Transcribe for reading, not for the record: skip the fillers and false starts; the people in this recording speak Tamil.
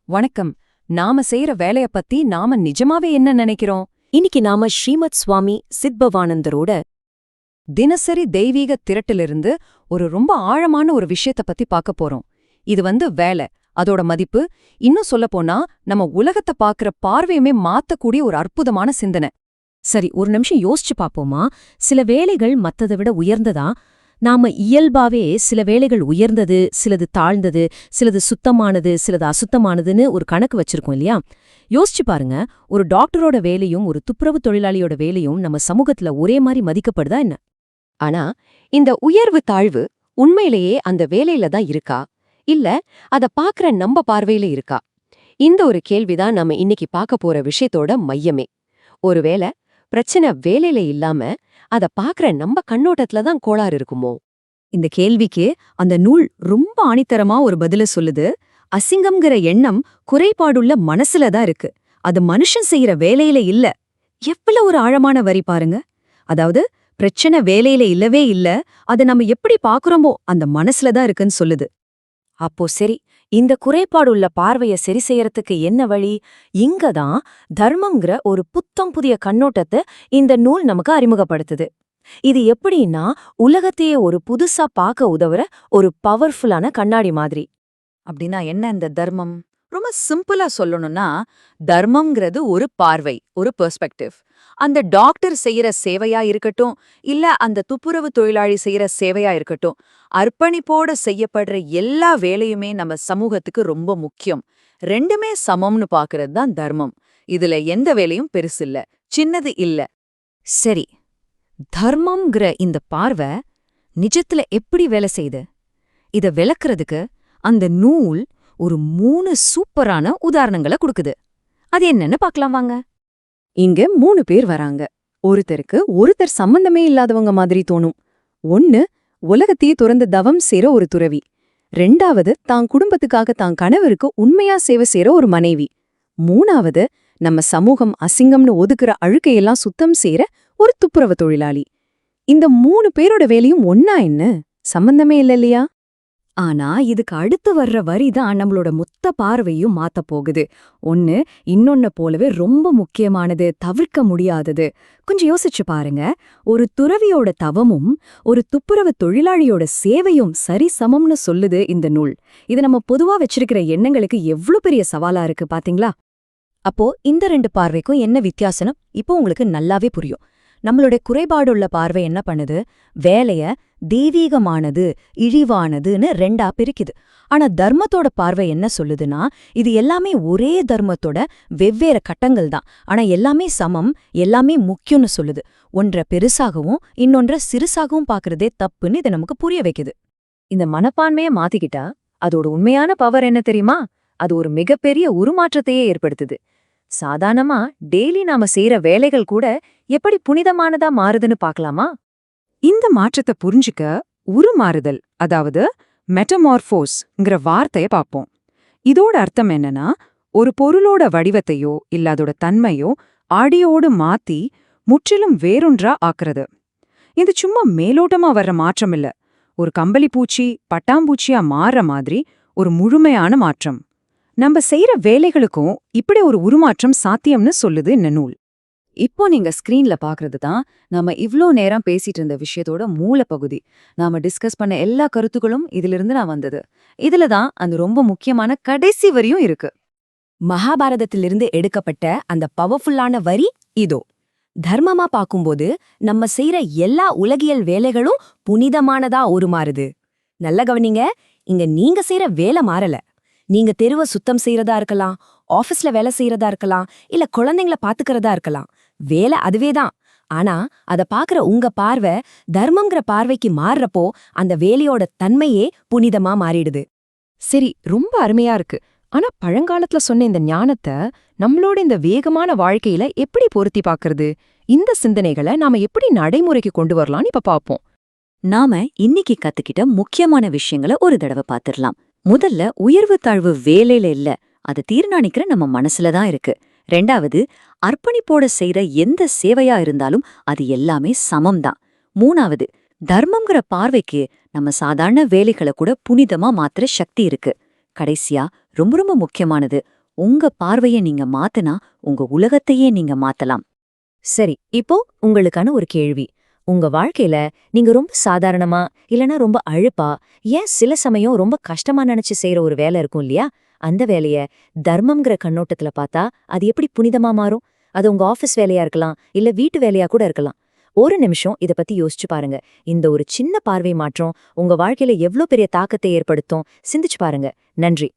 வணக்கம். நாம செய்யற வேலைய பத்தி நாம நிஜமாவே என்ன நினைக்கிறோம்? இன்னைக்கு நாம ஸ்ரீமத் சுவாமி சித்பவானந்தரோட தினசரி தெய்வீக திரட்டிலிருந்து ரொம்ப ஆழமான ஒரு விஷயத்த பத்தி பார்க்க போறோம். இது வேலை, அதோட மதிப்பு, இன்னும் சொல்லப்போனா நம்ம உலகத்தை பார்க்கற பார்வையுமே மாத்தக்கூடிய ஒரு அற்புதமான சிந்தனை. சரி, ஒரு நிமிஷம் யோசிச்சு பாப்போமா? சில வேலைகள் மத்ததை விட உயர்ந்ததா? நாம இயல்பாவே சில வேலைகள் உயர்ந்தது, சிலது தாழ்ந்தது, சிலது சுத்தமானது, சிலது அசுத்தமானதுன்னு ஒரு கணக்கு வச்சிருக்கோம் இல்லையா? யோசிச்சு பாருங்க, ஒரு டாக்டரோட வேலையும் ஒரு துப்புரவு தொழிலாளியோட வேலையும் நம்ம சமூகத்துல ஒரே மாதிரி மதிக்கப்படுதா என்ன? ஆனா இந்த உயர்வு தாழ்வு உண்மையிலேயே அந்த வேலையில தான் இருக்கா, இல்ல அத பாக்குற நம்ம பார்வையில இருக்கா? இந்த ஒரு கேள்விதான் நம்ம இன்னைக்கு பார்க்க போற விஷயத்தோட மையமே. ஒருவேளை பிரச்சனை வேலையில இல்லாம அத பாக்குற நம்ம கண்ணோட்டத்துல தான் கோளாறு இருக்குமோ? இந்த கேள்விக்கு அந்த நூல் ரொம்ப ஆணித்தரமா ஒரு பதில சொல்லுது. அசிங்கம்ங்கிற எண்ணம் குறைபாடுள்ள மனசுல தான் இருக்கு, அது மனுஷன் செய்யற வேலையில இல்ல. எவ்வளவு ஒரு ஆழமான வரி பாருங்க. அதாவது பிரச்சனை வேலையில இல்லவே இல்ல, அதை நம்ம எப்படி பாக்குறோமோ அந்த மனசுல தான் இருக்குன்னு சொல்லுது. அப்போ சரி, இந்த குறைபாடுள்ள பார்வைய சரி செய்யறதுக்கு என்ன வழி? இங்கதான் தர்மம்ங்கிற ஒரு புத்தம் புதிய கண்ணோட்டத்தை இந்த நூல் நமக்கு அறிமுகப்படுத்துது. இது எப்படின்னா, உலகத்தையே ஒரு புதுசா பார்க்க உதவுற ஒரு பவர்ஃபுல்லான கண்ணாடி மாதிரி. அப்படின்னா என்ன இந்த தர்மம்? ரொம்ப சிம்பிளா சொல்லணும்னா, தர்மம்ங்கிறது ஒரு பார்வை, ஒரு பெர்ஸ்பெக்டிவ். அந்த டாக்டர் செய்யற சேவையா இருக்கட்டும், இல்ல அந்த துப்புரவு தொழிலாளி செய்யற சேவையா இருக்கட்டும், அர்ப்பணிப்போட செய்யப்படுற எல்லா வேலையுமே நம்ம சமூகத்துக்கு ரொம்ப முக்கியம். ரெண்டுமே சமம்னு பாக்குறது தான் தர்மம். இதுல எந்த வேலையும் பெருசில்ல, சின்னது இல்ல. சரி, தர்மம்ங்கிற இந்த பார்வை நிஜத்துல எப்படி வேலை செய்யுது? இத விளக்குறதுக்கு அந்த நூல் ஒரு 3 சூப்பரான உதாரணங்களை கொடுக்குது. அது என்னன்னு பார்க்கலாம் வாங்க. இங்க 3 பேர் வராங்க. ஒருத்தர் சம்பந்தமே இல்லாதவங்க மாதிரி தோணும். ஒன்னு உலகத்தையே துறந்து தவம் செய்ற ஒரு துறவி. 2வது தான் குடும்பத்துக்காக தான் கணவருக்கு உண்மையா சேவை செய்ற ஒரு மனைவி. 3வது நம்ம சமூகம் அசிங்கம்னு ஒதுக்குற அழுக்கையெல்லாம் சுத்தம் செய்ற ஒரு துப்புரவு தொழிலாளி. இந்த 3 பேரோட வேலையும் ஒன்னா என்ன? சம்பந்தமே இல்ல இல்லையா? ஆனா இதுக்கு அடுத்து வர்ற வரிதான் நம்மளோட மொத்த பார்வையும் மாத்தப் போகுது. ஒன்னு இன்னொன்ன போலவே ரொம்ப முக்கியமானது, தவிர்க்க முடியாதது. கொஞ்சம் யோசிச்சு பாருங்க. ஒரு துறவியோட தவமும் ஒரு துப்புரவு தொழிலாளியோட சேவையும் சரி சமம்னு சொல்லுது இந்த நூல். இது நம்ம பொதுவா வச்சிருக்கிற எண்ணங்களுக்கு எவ்ளோ பெரிய சவாலா இருக்கு பாத்தீங்களா? அப்போ இந்த 2 பார்வைக்கும் என்ன வித்தியாசம் இப்போ உங்களுக்கு நல்லாவே புரியும். நம்மளுடைய குறைபாடுள்ள பார்வை என்ன பண்ணுது? வேலைய தெய்வீகமானது, இழிவானதுன்னு 2ஆ பிரிக்குது. ஆனா தர்மத்தோட பார்வை என்ன சொல்லுதுன்னா, இது எல்லாமே ஒரே தர்மத்தோட வெவ்வேறு கட்டங்கள் தான், ஆனா எல்லாமே சமம், எல்லாமே முக்கியம்னு சொல்லுது. ஒன்றை பெருசாகவும் இன்னொன்றை சிறுசாகவும் பாக்குறதே தப்புன்னு இதை நமக்கு புரிய வைக்குது. இந்த மனப்பான்மைய மாத்திக்கிட்டா அதோட உண்மையான பவர் என்ன தெரியுமா? அது ஒரு மிகப்பெரிய உருமாற்றத்தையே ஏற்படுத்துது. சாதாரணமா டெய்லி நாம செய்யற வேலைகள் கூட எப்படி புனிதமானதா மாறுதுன்னு பார்க்கலாமா? இந்த மாற்றத்தை புரிஞ்சுக்க உருமாறுதல், அதாவது மெட்டமார்போஸ்ங்கிற வார்த்தைய பார்ப்போம். இதோட அர்த்தம் என்னன்னா, ஒரு பொருளோட வடிவத்தையோ இல்ல அதோட தன்மையோ ஆடியோடு மாத்தி முற்றிலும் வேறொன்றா ஆக்குறது. இது சும்மா மேலோட்டமா வர்ற மாற்றம் இல்ல, ஒரு கம்பளி பூச்சி பட்டாம்பூச்சியா மாறுற மாதிரி ஒரு முழுமையான மாற்றம். நம்ம செய்யற வேலைகளுக்கும் இப்படி ஒரு உருமாற்றம் சாத்தியம்னு சொல்லுது இந்த நூல். இப்போ நீங்க ஸ்கிரீன்ல பாக்குறது தான் நாம இவ்ளோ நேரம் பேசிட்டு இருந்த விஷயத்தோட மூலப்பகுதி. நாம டிஸ்கஸ் பண்ண எல்லா கருத்துக்களும் இதிலிருந்து நான் வந்தது. இதுல தான் அந்த ரொம்ப முக்கியமான கடைசி வரியும் இருக்கு. மகாபாரதத்திலிருந்து எடுக்கப்பட்ட அந்த பவர்ஃபுல்லான வரி இதோ. தர்மமா பாக்கும்போது நம்ம செய்யற எல்லா உலகியல் வேலைகளும் புனிதமானதா உருமாறுது. நல்ல கவனிங்க, இங்க நீங்க செய்யற வேலை மாறல. நீங்க தெருவை சுத்தம் செய்யறதா இருக்கலாம், ஆபீஸ்ல வேலை செய்யறதா இருக்கலாம், இல்ல குழந்தைங்கள பாத்துக்கிறதா இருக்கலாம். வேலை அதுவேதான். ஆனா அத பாக்குற உங்க பார்வை தர்மம்ங்கிற பார்வைக்கு மாறுறப்போ அந்த வேலையோட தன்மையே புனிதமா மாறிடுது. சரி, ரொம்ப அருமையா இருக்கு. ஆனா பழங்காலத்துல சொன்ன இந்த ஞானத்தை நம்மளோட இந்த வேகமான வாழ்க்கையில எப்படி பொருத்தி பார்க்கறது? இந்த சிந்தனைகளை நாம எப்படி நடைமுறைக்கு கொண்டு வரலாம்னு இப்ப பாப்போம். நாம இன்னைக்கு கத்துக்கிட்ட முக்கியமான விஷயங்களை ஒரு தடவை பார்த்திடலாம். முதல்ல உயர்வு தாழ்வு வேலையில இல்ல, அது தீர்மானிக்கிற நம்ம மனசுல தான் இருக்கு. 2வது அர்ப்பணிப்போட செய்யற எந்த சேவையா இருந்தாலும் அது எல்லாமே சமம்தான். 3வது தர்மம்ங்கிற பார்வைக்கு நம்ம சாதாரண வேலைகளை கூட புனிதமா மாத்துற சக்தி இருக்கு. கடைசியா ரொம்ப ரொம்ப முக்கியமானது, உங்க பார்வையை நீங்க மாத்துனா உங்க உலகத்தையே நீங்க மாத்தலாம். சரி, இப்போ உங்களுக்கான ஒரு கேள்வி. உங்க வாழ்க்கையில நீங்க ரொம்ப சாதாரணமா இல்லனா ரொம்ப அழுப்பா, ஏன் சில சமயம் ரொம்ப கஷ்டமா நினைச்சு செய்யற ஒரு வேலை இருக்கும் இல்லையா? அந்த வேலைய தர்மம்ங்கிற கண்ணோட்டத்துல பார்த்தா அது எப்படி புனிதமா மாறும்? அது உங்க ஆபீஸ் வேலையா இருக்கலாம், இல்ல வீட்டு வேலையா கூட இருக்கலாம். ஒரு நிமிஷம் இத பத்தி யோசிச்சு பாருங்க. இந்த ஒரு சின்ன பார்வை மாற்றம் உங்க வாழ்க்கையில எவ்ளோ பெரிய தாக்கத்தை ஏற்படுத்தும் சிந்திச்சு பாருங்க. நன்றி.